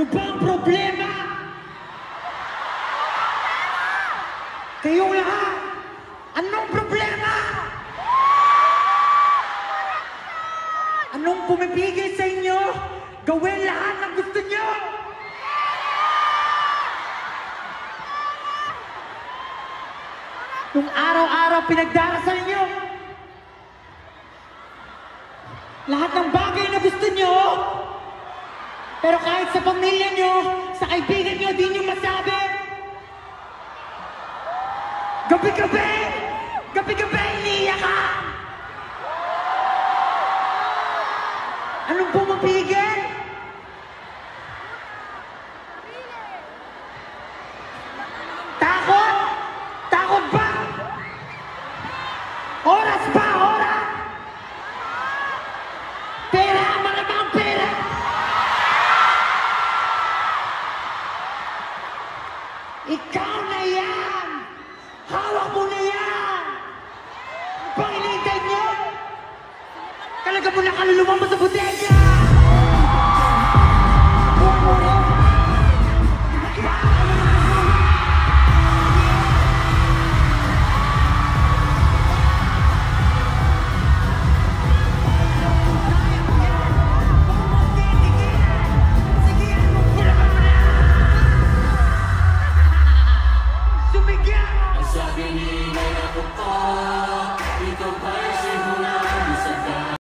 ba ang problema? Kayong lahat, anong problema? Anong pumipigil sa inyo? Gawin lahat ng gusto nyo! Nung araw-araw pinagdarasal nyo, lahat ng bagay na gusto nyo, pero kahit sa pamilya nyo, sa kaibigan nyo, di nyo masabi. Gabi-gabi! Gabi-gabi, iniiyak ka! Anong pumapigil? Takot? Takot ba? Oras ba? Oras? Pera! Mga pera! Ikaw na yan! Hawak mo na yan! Ang pangilintay nyo! Talaga mo na kaluluwa mo sa bodega!